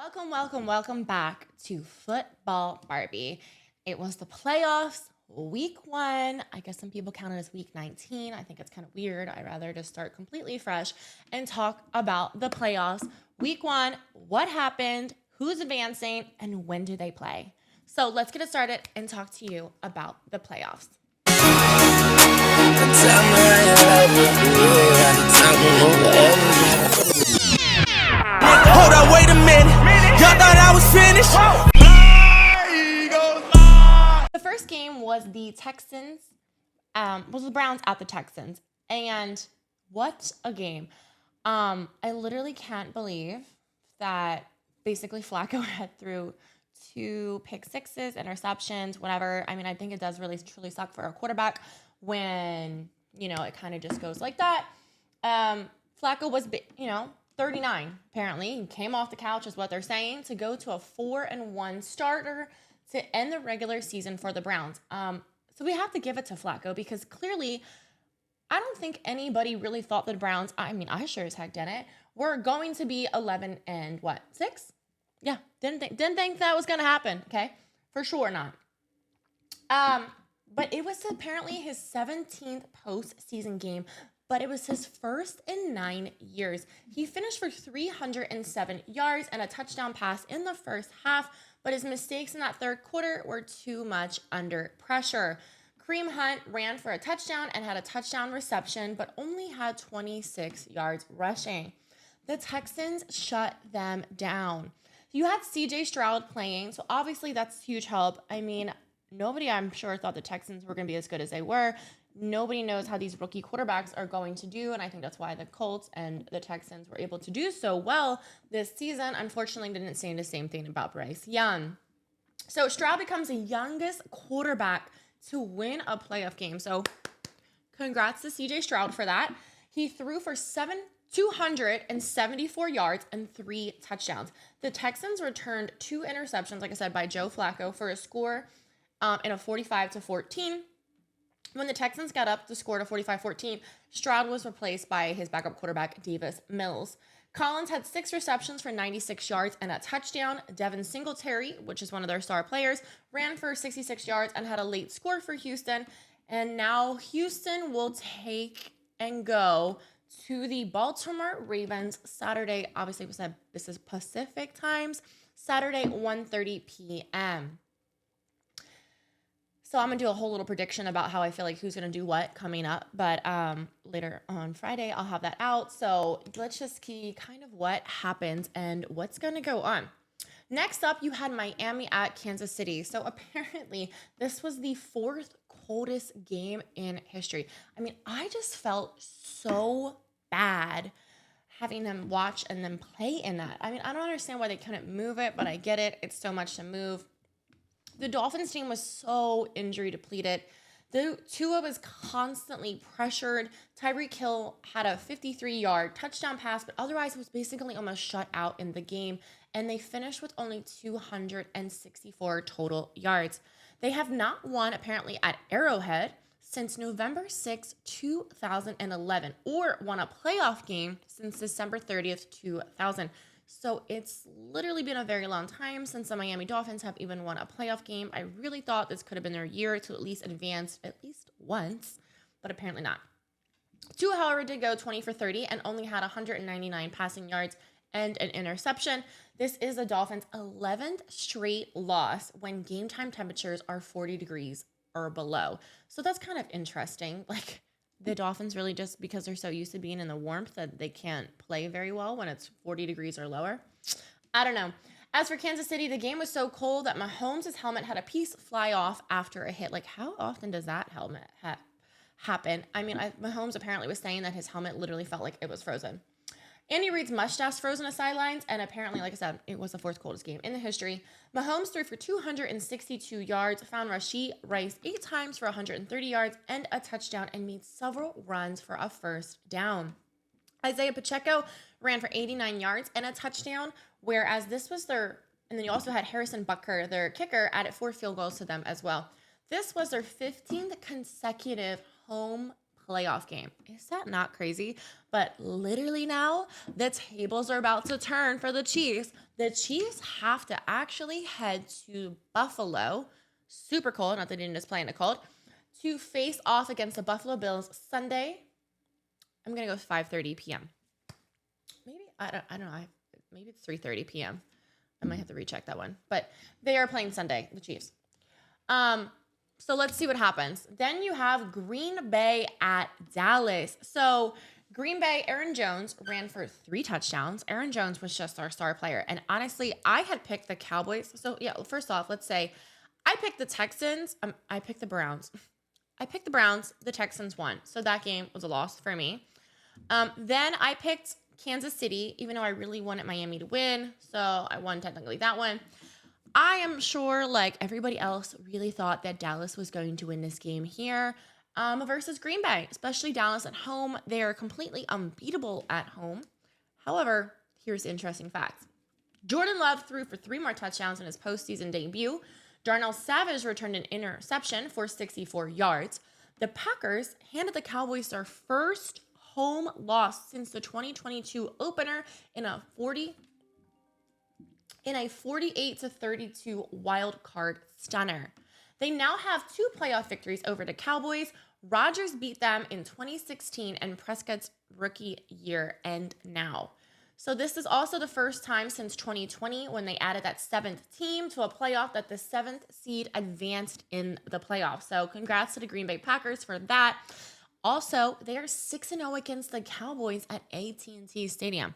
Welcome back to Football Barbie. It was the playoffs, week 1. I guess some people count it as week 19. I think it's kind of weird. I'd rather just start completely fresh and talk about the playoffs. Week 1, what happened, who's advancing, and when do they play? So let's get it started and talk to you about the playoffs. Hold up, wait a minute. Y'all thought I was finished? The first game was the Texans, was the Browns at the Texans. And what a game. I literally can't believe that basically Flacco had threw 2 pick sixes, interceptions, whatever. I mean, I think it does really truly suck for a quarterback when, it kind of just goes like that. Flacco was, 39, apparently. He came off the couch, is what they're saying, to go to a 4-1 starter to end the regular season for the Browns. So we have to give it to Flacco because clearly I don't think anybody really thought the Browns, I sure as heck didn't, were going to be 11 and 6? Yeah, didn't think that was going to happen, okay? For sure not. But it was apparently his 17th postseason game, but it was his first in 9 years. He finished for 307 yards and a touchdown pass in the first half, but his mistakes in that third quarter were too much under pressure. Kareem Hunt ran for a touchdown and had a touchdown reception, but only had 26 yards rushing. The Texans shut them down. You had CJ Stroud playing, so obviously that's huge help. I mean, nobody, I'm sure, thought the Texans were going to be as good as they were. Nobody knows how these rookie quarterbacks are going to do, and I think that's why the Colts and the Texans were able to do so well this season. Unfortunately, didn't say the same thing about Bryce Young. So Stroud becomes the youngest quarterback to win a playoff game. So congrats to CJ Stroud for that. He threw for 274 yards and 3 touchdowns. The Texans returned 2 interceptions, like I said, by Joe Flacco for a score in a 45-14. When the Texans got up to score to 45-14, Stroud was replaced by his backup quarterback, Davis Mills. Collins had 6 receptions for 96 yards and a touchdown. Devin Singletary, which is one of their star players, ran for 66 yards and had a late score for Houston. And now Houston will take and go to the Baltimore Ravens Saturday. Obviously, we said this is Pacific times. Saturday, 1:30 p.m. So I'm going to do a whole little prediction about how I feel like who's going to do what coming up. But later on Friday, I'll have that out. So let's just see kind of what happens and what's going to go on. Next up, you had Miami at Kansas City. So apparently, this was the 4th coldest game in history. I mean, I just felt so bad having them watch and then play in that. I mean, I don't understand why they couldn't move it, but I get it. It's so much to move. The Dolphins team was so injury depleted. The Tua was constantly pressured. Tyreek Hill had a 53-yard touchdown pass, but otherwise it was basically almost shut out in the game, and they finished with only 264 total yards. They have not won, apparently, at Arrowhead since November 6, 2011, or won a playoff game since December 30th, 2000. So it's literally been a very long time since the Miami Dolphins have even won a playoff game. I really thought this could have been their year to at least advance at least once, but apparently not. Tua, however, did go 20 for 30 and only had 199 passing yards and an interception. This is the Dolphins' 11th straight loss when game time temperatures are 40 degrees or below. So that's kind of interesting. Like, the Dolphins really just because they're so used to being in the warmth that they can't play very well when it's 40 degrees or lower. I don't know. As for Kansas City, the game was so cold that Mahomes' helmet had a piece fly off after a hit. Like, how often does that helmet happen? I mean, Mahomes apparently was saying that his helmet literally felt like it was frozen. Andy Reid's mustache frozen to sidelines, and apparently, like I said, it was the 4th coldest game in the history. Mahomes threw for 262 yards, found Rashee Rice 8 times for 130 yards and a touchdown, and made several runs for a first down. Isaiah Pacheco ran for 89 yards and a touchdown, whereas this was their, and then you also had Harrison Butker, their kicker, added 4 field goals to them as well. This was their 15th consecutive home playoff game. Is that not crazy? But literally now, the tables are about to turn for the Chiefs. The Chiefs have to actually head to Buffalo, super cold, not that they didn't just play in the cold, to face off against the Buffalo Bills Sunday. I'm going to go 5:30 p.m. Maybe, I don't know. Maybe it's 3:30 p.m. I might have to recheck that one. But they are playing Sunday, the Chiefs. So let's see what happens. Then you have Green Bay at Dallas. So Green Bay, Aaron Jones ran for 3 touchdowns. Aaron Jones was just our star player. And honestly, I had picked the Cowboys. So yeah, first off, let's say I picked the Texans. I picked the Browns. I picked the Browns. The Texans won. So that game was a loss for me. Then I picked Kansas City, even though I really wanted Miami to win. So I won technically that one. I am sure, like everybody else, really thought that Dallas was going to win this game here versus Green Bay, especially Dallas at home. They are completely unbeatable at home. However, here's the interesting facts. Jordan Love threw for 3 more touchdowns in his postseason debut. Darnell Savage returned an interception for 64 yards. The Packers handed the Cowboys their first home loss since the 2022 opener in a 48-32 wild card stunner. They now have 2 playoff victories over the Cowboys. Rodgers beat them in 2016 and Prescott's rookie year and now. So this is also the first time since 2020 when they added that 7th team to a playoff that the 7th seed advanced in the playoffs. So congrats to the Green Bay Packers for that. Also, they are 6-0 against the Cowboys at AT&T Stadium.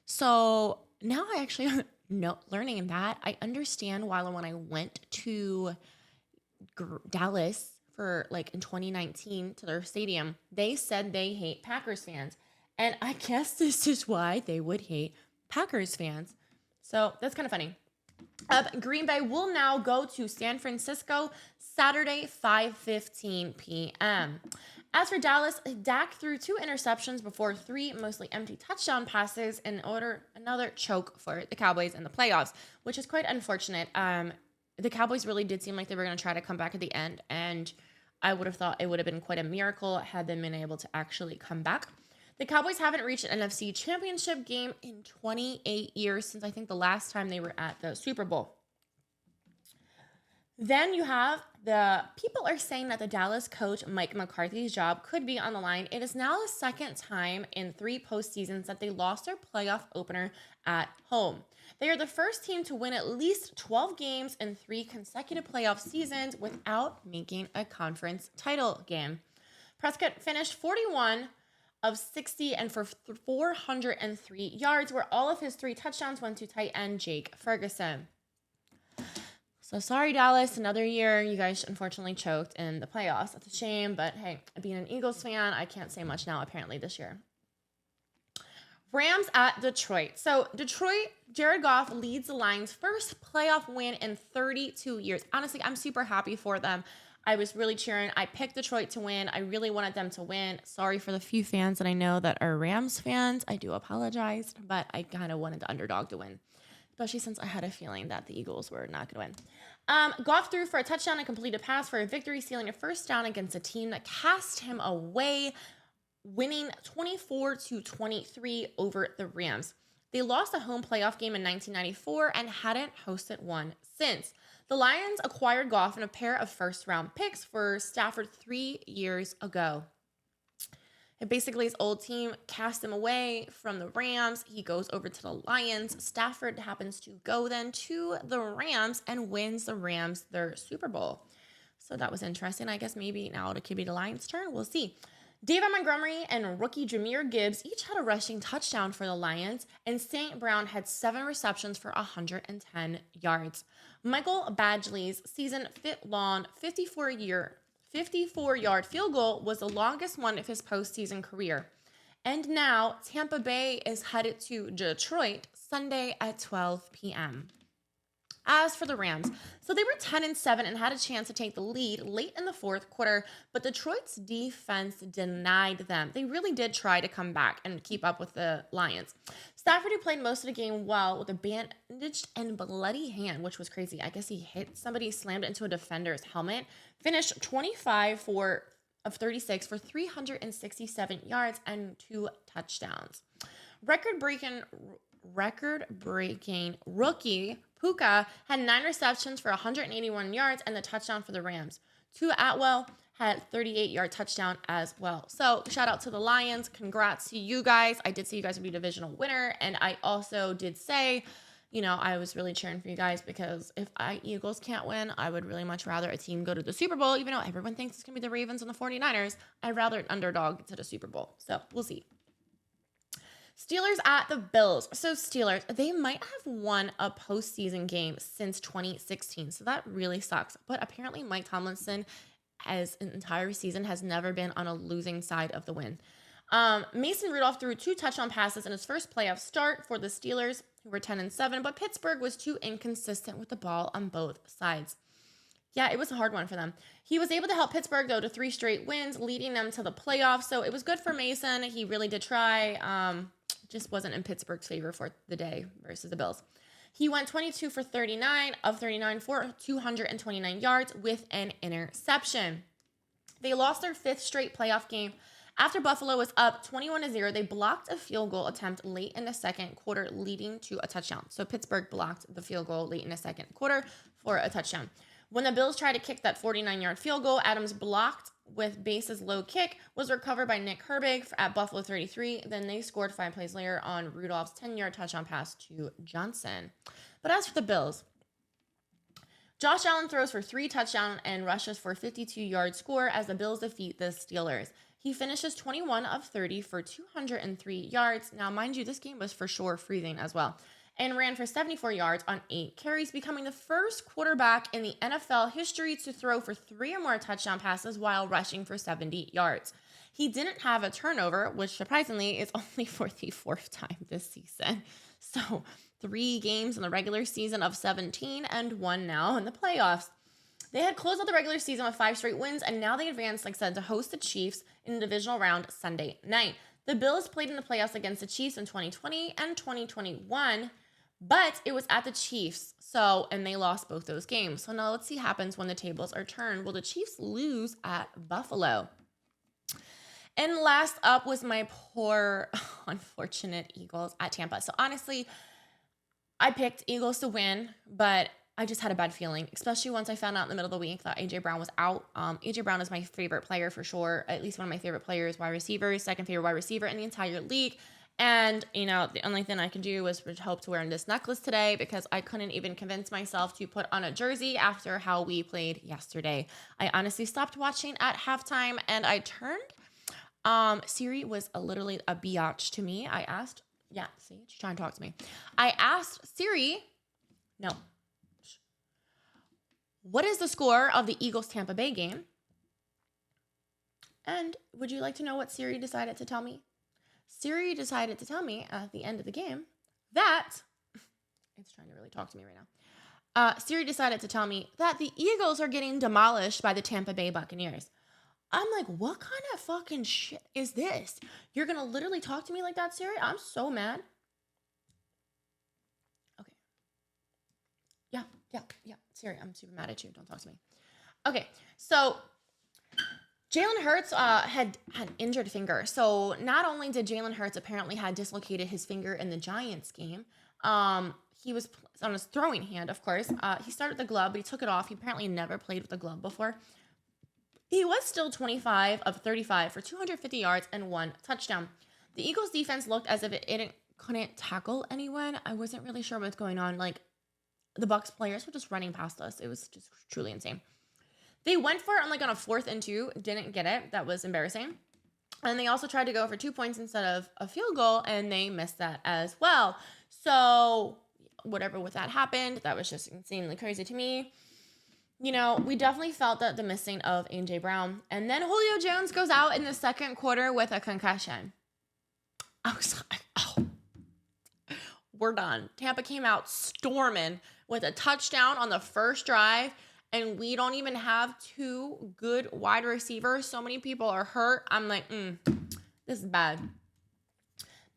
So now I actually learning that, I understand why when I went to Dallas for like in 2019 to their stadium, they said they hate Packers fans. And I guess this is why they would hate Packers fans. So that's kind of funny. Green Bay will now go to San Francisco Saturday, 5:15 p.m. As for Dallas, Dak threw 2 interceptions before 3 mostly empty touchdown passes in order another choke for the Cowboys in the playoffs, which is quite unfortunate. The Cowboys really did seem like they were going to try to come back at the end, and I would have thought it would have been quite a miracle had they been able to actually come back. The Cowboys haven't reached an NFC championship game in 28 years since I think the last time they were at the Super Bowl. Then you have the people are saying that the Dallas coach Mike McCarthy's job could be on the line. It is now the 2nd time in 3 postseasons that they lost their playoff opener at home. They are the first team to win at least 12 games in 3 consecutive playoff seasons without making a conference title game. Prescott finished 41 of 60 and for 403 yards, where all of his 3 touchdowns went to tight end Jake Ferguson. So sorry, Dallas, another year. You guys unfortunately choked in the playoffs. That's a shame, but hey, being an Eagles fan, I can't say much now apparently this year. Rams at Detroit. So Detroit, Jared Goff leads the Lions' first playoff win in 32 years. Honestly, I'm super happy for them. I was really cheering. I picked Detroit to win. I really wanted them to win. Sorry for the few fans that I know that are Rams fans. I do apologize, but I kind of wanted the underdog to win, especially since I had a feeling that the Eagles were not going to win. Goff threw for a touchdown and completed a pass for a victory, sealing a first down against a team that cast him away, winning 24-23 over the Rams. They lost a home playoff game in 1994 and hadn't hosted one since. The Lions acquired Goff and a pair of first-round picks for Stafford 3 years ago. And basically, his old team cast him away from the Rams. He goes over to the Lions. Stafford happens to go then to the Rams and wins the Rams their Super Bowl. So that was interesting. I guess maybe now it could be the Lions' turn. We'll see. David Montgomery and rookie Jahmyr Gibbs each had a rushing touchdown for the Lions, and St. Brown had 7 receptions for 110 yards. Michael Badgley's season-long 54-yard field goal was the longest one of his postseason career. And now Tampa Bay is headed to Detroit Sunday at 12 p.m. As for the Rams, so they were 10-7 and had a chance to take the lead late in the 4th quarter, but Detroit's defense denied them. They really did try to come back and keep up with the Lions. Stafford, who played most of the game well with a bandaged and bloody hand, which was crazy. I guess he hit somebody, slammed it into a defender's helmet, finished 25 for of 36 for 367 yards and 2 touchdowns. Record-breaking rookie Puka had 9 receptions for 181 yards and the touchdown for the Rams. Tua Atwell had 38-yard touchdown as well. So shout out to the Lions. Congrats to you guys. I did say you guys would be divisional winner. And I also did say, I was really cheering for you guys because if Eagles can't win, I would really much rather a team go to the Super Bowl. Even though everyone thinks it's going to be the Ravens and the 49ers, I'd rather an underdog to the Super Bowl. So we'll see. Steelers at the Bills. So Steelers, they might have won a postseason game since 2016. So that really sucks. But apparently Mike Tomlinson, as an entire season, has never been on a losing side of the win. Mason Rudolph threw 2 touchdown passes in his first playoff start for the Steelers, who were 10-7, but Pittsburgh was too inconsistent with the ball on both sides. Yeah, it was a hard one for them. He was able to help Pittsburgh go to 3 straight wins, leading them to the playoffs. So it was good for Mason. He really did try. Just wasn't in Pittsburgh's favor for the day versus the Bills. He went 22 for 39 of 39 for 229 yards with an interception. They lost their 5th straight playoff game. After Buffalo was up 21-0, they blocked a field goal attempt late in the second quarter, leading to a touchdown. So Pittsburgh blocked the field goal late in the second quarter for a touchdown. When the Bills tried to kick that 49-yard field goal, Adams blocked with bases low kick, was recovered by Nick Herbig at Buffalo 33. Then they scored 5 plays later on Rudolph's 10-yard touchdown pass to Johnson. But as for the Bills, Josh Allen throws for 3 touchdowns and rushes for a 52-yard score as the Bills defeat the Steelers. He finishes 21 of 30 for 203 yards. Now, mind you, this game was for sure freezing as well. And ran for 74 yards on 8 carries, becoming the first quarterback in the NFL history to throw for 3 or more touchdown passes while rushing for 70 yards. He didn't have a turnover, which surprisingly is only for the 4th time this season. So 3 games in the regular season of 17 and 1 now in the playoffs. They had closed out the regular season with 5 straight wins, and now they advanced, like I said, to host the Chiefs in the divisional round Sunday night. The Bills played in the playoffs against the Chiefs in 2020 and 2021, but it was at the Chiefs, and they lost both those games. So now let's see what happens when the tables are turned. Will the Chiefs lose at Buffalo? And last up was my poor, unfortunate Eagles at Tampa. So honestly, I picked Eagles to win, but I just had a bad feeling, especially once I found out in the middle of the week that A.J. Brown was out. A.J. Brown is my favorite player for sure, at least one of my favorite players, wide receivers, second favorite wide receiver in the entire league. And, the only thing I can do was hope to wear this necklace today because I couldn't even convince myself to put on a jersey after how we played yesterday. I honestly stopped watching at halftime and I turned. Siri was literally a biatch to me. I asked, she's trying to talk to me. I asked Siri, what is the score of the Eagles-Tampa Bay game? And would you like to know what Siri decided to tell me? Siri decided to tell me at the end of the game that, it's trying to really talk to me right now. Siri decided to tell me that the Eagles are getting demolished by the Tampa Bay Buccaneers. I'm like, what kind of fucking shit is this? You're going to literally talk to me like that, Siri? I'm so mad. Okay. Yeah. Siri, I'm super mad at you. Don't talk to me. Okay, so Jalen Hurts had an injured finger. So not only did Jalen Hurts apparently had dislocated his finger in the Giants game, he was on his throwing hand, of course. He started the glove, but he took it off. He apparently never played with a glove before. He was still 25 of 35 for 250 yards and 1 touchdown. The Eagles defense looked as if it couldn't tackle anyone. I wasn't really sure what's going on. Like, the Bucs players were just running past us. It was just truly insane. They went for it on a 4th and 2, didn't get it. That was embarrassing. And they also tried to go for 2 points instead of a field goal, and they missed that as well. So whatever with that happened, that was just insanely crazy to me. We definitely felt that the missing of A.J. Brown. And then Julio Jones goes out in the second quarter with a concussion. I was like, oh, we're done. Tampa came out storming with a touchdown on the first drive, and we don't even have 2 good wide receivers. So many people are hurt. I'm like, this is bad.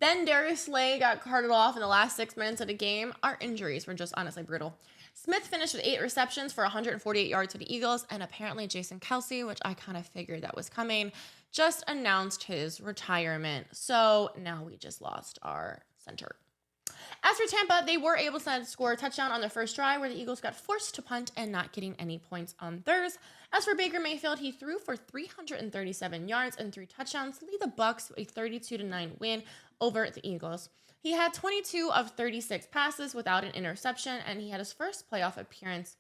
Then Darius Slay got carted off in the last 6 minutes of the game. Our injuries were just honestly brutal. Smith finished with 8 receptions for 148 yards for the Eagles, and apparently Jason Kelce, which I kind of figured that was coming, just announced his retirement. So now we just lost our center. As for Tampa, they were able to score a touchdown on their first drive where the Eagles got forced to punt and not getting any points on theirs. As for Baker Mayfield, he threw for 337 yards and 3 touchdowns to lead the Bucs to a 32-9 win over the Eagles. He had 22 of 36 passes without an interception, and he had his first playoff appearance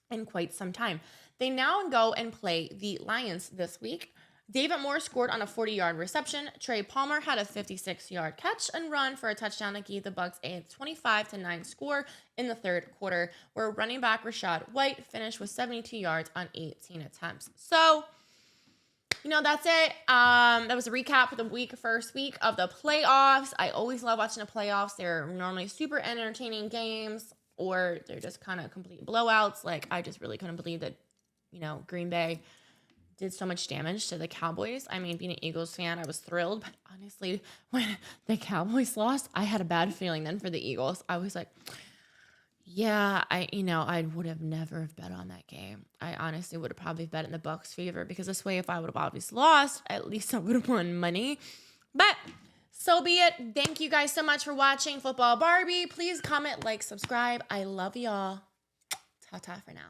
in quite some time. They now go and play the Lions this week. David Moore scored on a 40-yard reception. Trey Palmer had a 56-yard catch and run for a touchdown that gave the Bucs a 25-9 score in the third quarter, where running back Rashad White finished with 72 yards on 18 attempts. So, that's it. That was a recap of the first week of the playoffs. I always love watching the playoffs. They're normally super entertaining games, or they're just kind of complete blowouts. Like, I just really couldn't believe that, Green Bay did so much damage to the Cowboys. I mean, being an Eagles fan, I was thrilled. But honestly, when the Cowboys lost, I had a bad feeling then for the Eagles. I was like, yeah, I would have never have bet on that game. I honestly would have probably bet in the Bucs' favor, because this way, if I would have obviously lost, at least I would have won money. But so be it. Thank you guys so much for watching Football Barbie. Please comment, like, subscribe. I love y'all. Ta-ta for now.